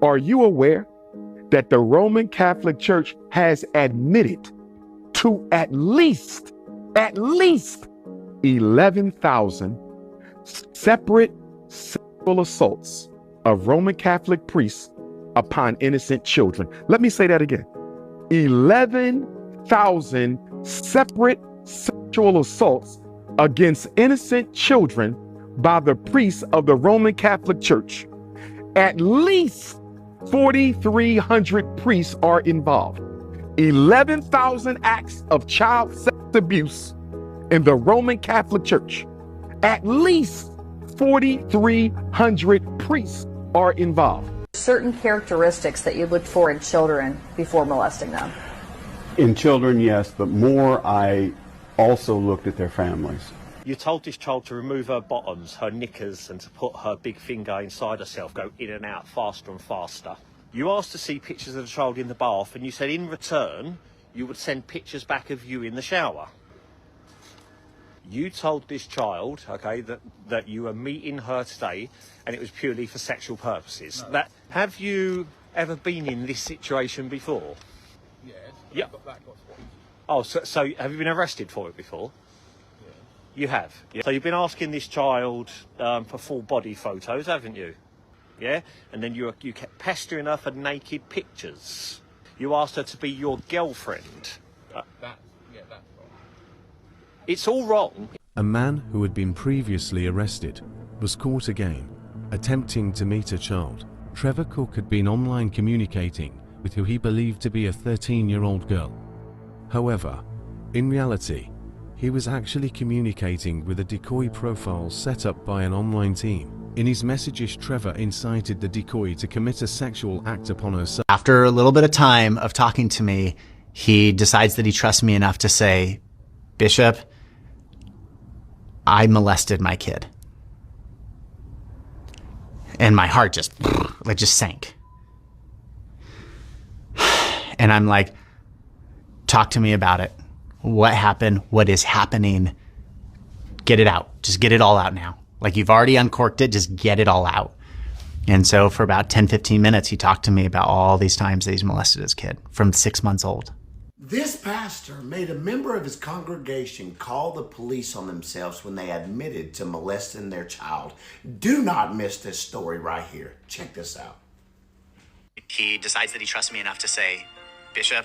Are you aware that the Roman Catholic Church has admitted to at least 11,000 separate sexual assaults of Roman Catholic priests upon innocent children? Let me say that again. 11,000 separate sexual assaults against innocent children by the priests of the Roman Catholic Church. At least 4,300 priests are involved. 11,000 acts of child sex abuse in the Roman Catholic Church. At least 4,300 priests are involved. Certain characteristics that you look for in children before molesting them? In children, yes, but more I also looked at their families. You told this child to remove her bottoms, her knickers, and to put her big finger inside herself, go in and out faster and faster. You asked to see pictures of the child in the bath, and you said in return you would send pictures back of you in the shower. You told this child, okay, that you were meeting her today, and it was purely for sexual purposes. No. Have you ever been in this situation before? Yes. Yeah. Oh, so have you been arrested for it before? Yeah. You have. Yeah. So you've been asking this child for full body photos, haven't you? Yeah. And then you kept pestering her for naked pictures. You asked her to be your girlfriend. That's wrong. It's all wrong. A man who had been previously arrested was caught again, attempting to meet a child. Trevor Cook had been online communicating with who he believed to be a 13-year-old girl. However, in reality, he was actually communicating with a decoy profile set up by an online team. In his messages, Trevor incited the decoy to commit a sexual act upon herself. After a little bit of time of talking to me, he decides that he trusts me enough to say, "Bishop, I molested my kid." And my heart just sank. And I'm like, talk to me about it. What happened? What is happening? Get it out. Just get it all out now. Like, you've already uncorked it, just get it all out. And so for about 10, 15 minutes, he talked to me about all these times that he's molested his kid from 6 months old. This pastor made a member of his congregation call the police on themselves when they admitted to molesting their child. Do not miss this story right here. Check this out. He decides that he trusts me enough to say, "Bishop,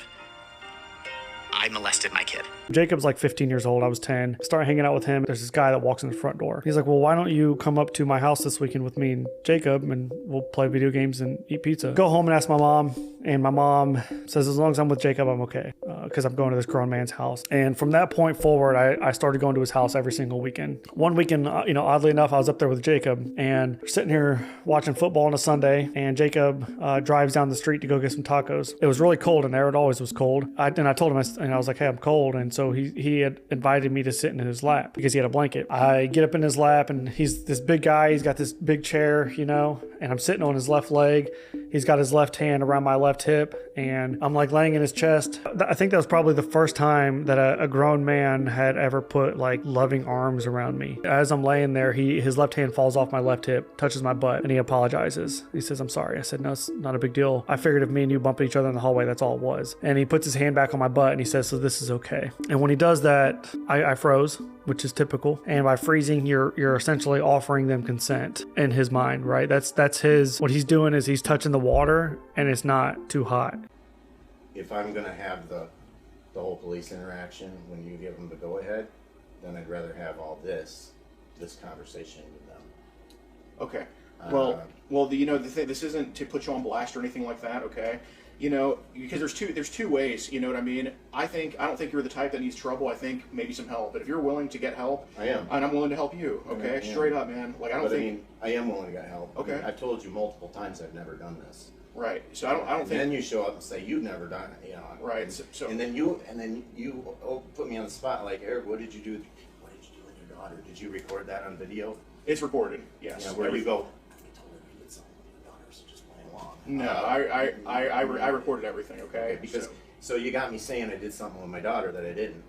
I molested my kid." Jacob's like 15 years old. I was 10. Start hanging out with him. There's this guy that walks in the front door. He's like, "Well, why don't you come up to my house this weekend with me and Jacob, and we'll play video games and eat pizza." Go home and ask my mom. And my mom says, as long as I'm with Jacob, I'm okay, because I'm going to this grown man's house. And from that point forward, I started going to his house every single weekend. One weekend, oddly enough, I was up there with Jacob, and we're sitting here watching football on a Sunday, and Jacob drives down the street to go get some tacos. It was really cold in there. It always was cold. I told him, I was like, "Hey, I'm cold." And so he had invited me to sit in his lap because he had a blanket. I get up in his lap, and he's this big guy. He's got this big chair, and I'm sitting on his left leg. He's got his left hand around my left hip, and I'm like laying in his chest. I think that was probably the first time that a grown man had ever put like loving arms around me. As I'm laying there, his left hand falls off my left hip, touches my butt, and he apologizes. He says, "I'm sorry." I said, "No, it's not a big deal. I figured if me and you bumped each other in the hallway, that's all it was." And he puts his hand back on my butt, and he says, "So this is okay." And when he does that, I froze, which is typical. And by freezing, you're essentially offering them consent in his mind, right? That's what he's doing is he's touching the water, and it's not too hot. If I'm going to have the whole police interaction when you give them the go-ahead, then I'd rather have all this conversation with them. Okay. This isn't to put you on blast or anything like that, okay? Because there's two ways, you know what I mean? I don't think you're the type that needs trouble. I think maybe some help. But if you're willing to get help, I am. And I'm willing to help you, okay? Straight up, man. Like, I am willing to get help. Okay. I've told you multiple times I've never done this. Right. So I don't think. Then you show up and say you've never done it. Right. And then you put me on the spot like, "Eric, what did you do? What did you do with your daughter? Did you record that on video?" It's recorded. Yes. Yeah. Where you go? I told her you did something with your daughter, so just play along. No, I recorded everything. Okay. So you got me saying I did something with my daughter that I didn't.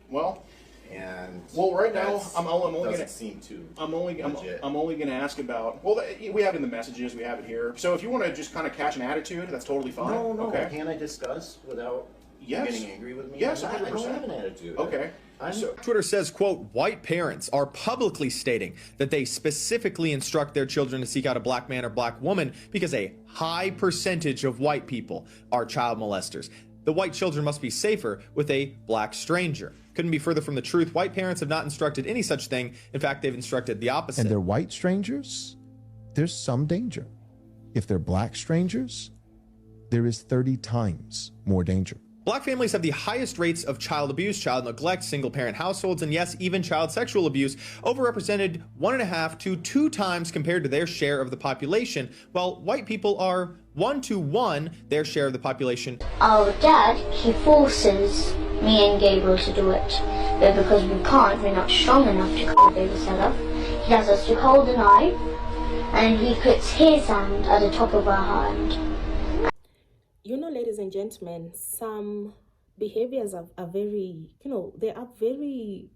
Well, And well, right now that's- I'm only doesn't gonna seem too I'm only legit. going to ask about. Well, we have it in the messages. We have it here. So if you want to just kind of catch an attitude, that's totally fine. No, Okay. Can I discuss without Yes. getting angry with me? Yes, I don't 100%. have an attitude. Okay. So Twitter says, quote, white parents are publicly stating that they specifically instruct their children to seek out a black man or black woman because a high percentage of white people are child molesters. The white children must be safer with a black stranger. Couldn't be further from the truth. White parents have not instructed any such thing. In fact, they've instructed the opposite. And they're white strangers, there's some danger. If they're black strangers, there is 30 times more danger. Black families have the highest rates of child abuse, child neglect, single-parent households, and yes, even child sexual abuse, overrepresented 1.5 to 2 times compared to their share of the population, while white people are 1 to 1 their share of the population. Our dad, he forces me and Gabriel to do it, but because we can't, we're not strong enough to call the babysitter. He has us to hold a knife, and he puts his hand at the top of our hand. You know, ladies and gentlemen, some behaviors are very, they are very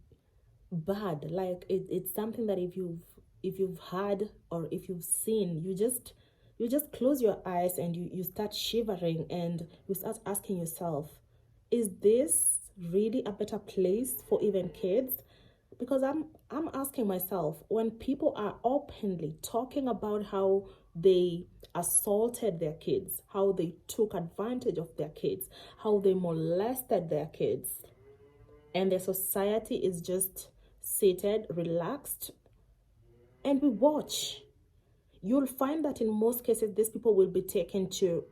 bad. Like it's something that if you've had or if you've seen, you just close your eyes and you start shivering and you start asking yourself, is this really a better place for even kids? Because I'm asking myself, when people are openly talking about how they assaulted their kids, how they took advantage of their kids, how they molested their kids, and the society is just seated, relaxed, and we watch, you'll find that in most cases, these people will be taken to,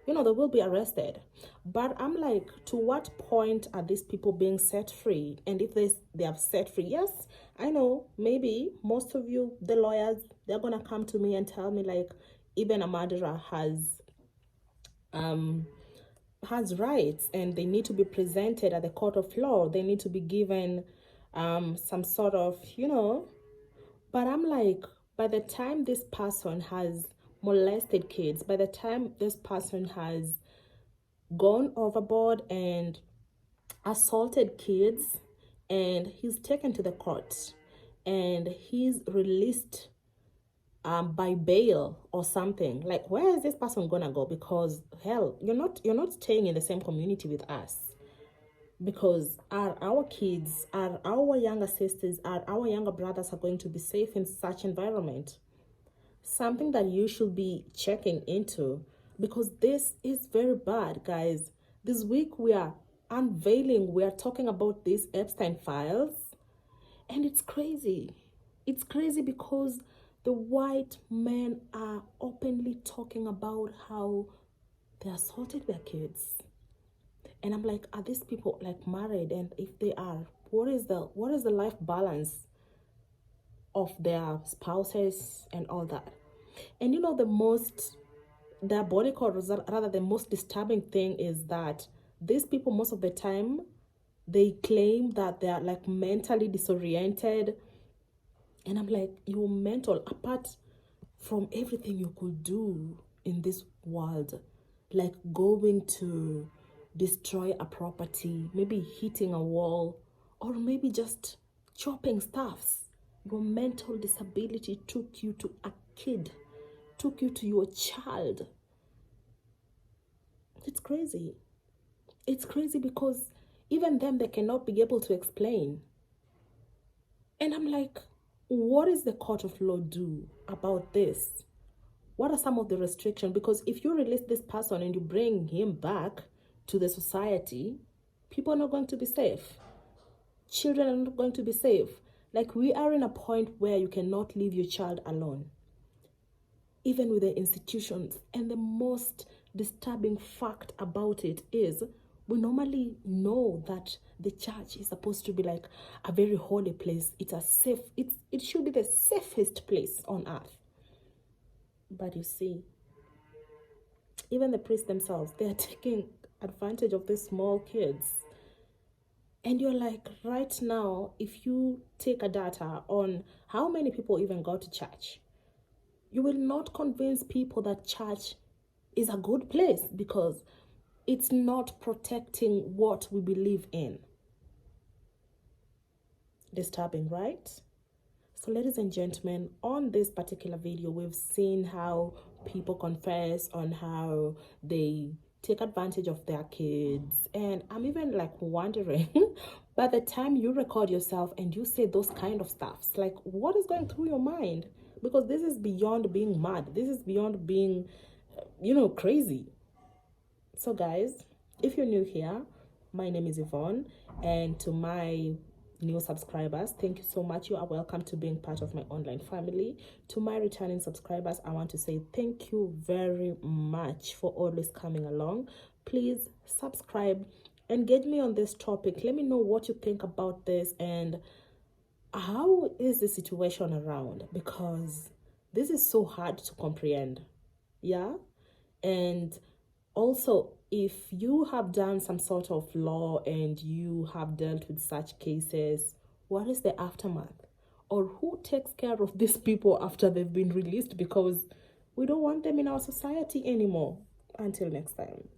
they will be arrested. But I'm like, to what point are these people being set free? And if they are set free, yes, I know, maybe most of you, the lawyers, they're going to come to me and tell me like, even a murderer has rights and they need to be presented at the court of law. They need to be given some sort of, but I'm like, by the time this person has molested kids, by the time this person has gone overboard and assaulted kids, and he's taken to the court and he's released by bail or something, like, where is this person gonna go? Because hell, you're not staying in the same community with us. Because our kids, our younger sisters, our younger brothers are going to be safe in such environment? Something that you should be checking into, because this is very bad, guys. This week we are talking about these Epstein files, and it's crazy. It's crazy because the white men are openly talking about how they assaulted their kids. And I'm like, are these people like married? And if they are, what is the life balance of their spouses and all that? And the most diabolical, rather the most disturbing thing is that these people, most of the time, they claim that they are like mentally disoriented. And I'm like, you're mental, apart from everything you could do in this world, like going to destroy a property, maybe hitting a wall, or maybe just chopping stuffs. Your mental disability took you to a kid, took you to your child. It's crazy. It's crazy because even them, they cannot be able to explain. And I'm like, what does the court of law do about this? What are some of the restrictions? Because if you release this person and you bring him back to the society, people are not going to be safe. Children are not going to be safe. Like, we are in a point where you cannot leave your child alone, even with the institutions. And the most disturbing fact about it is, we normally know that the church is supposed to be like a very holy place. It's it should be the safest place on earth. But you see, even the priests themselves, they are taking advantage of these small kids. And you're like, right now, if you take a data on how many people even go to church, you will not convince people that church is a good place, because it's not protecting what we believe in. disturbing, right? So ladies and gentlemen, on this particular video, we've seen how people confess on how they take advantage of their kids. And I'm even like wondering, by the time you record yourself and you say those kind of stuffs, like what is going through your mind? Because this is beyond being mad. This is beyond being, crazy. So guys, if you're new here, my name is Yvonne, and to my new subscribers, thank you so much. You are welcome to being part of my online family. To my returning subscribers, I want to say thank you very much for always coming along. Please subscribe, engage me on this topic. Let me know what you think about this and how is the situation around, because this is so hard to comprehend. Yeah. And also, if you have done some sort of law and you have dealt with such cases, what is the aftermath? Or who takes care of these people after they've been released? Because we don't want them in our society anymore. Until next time.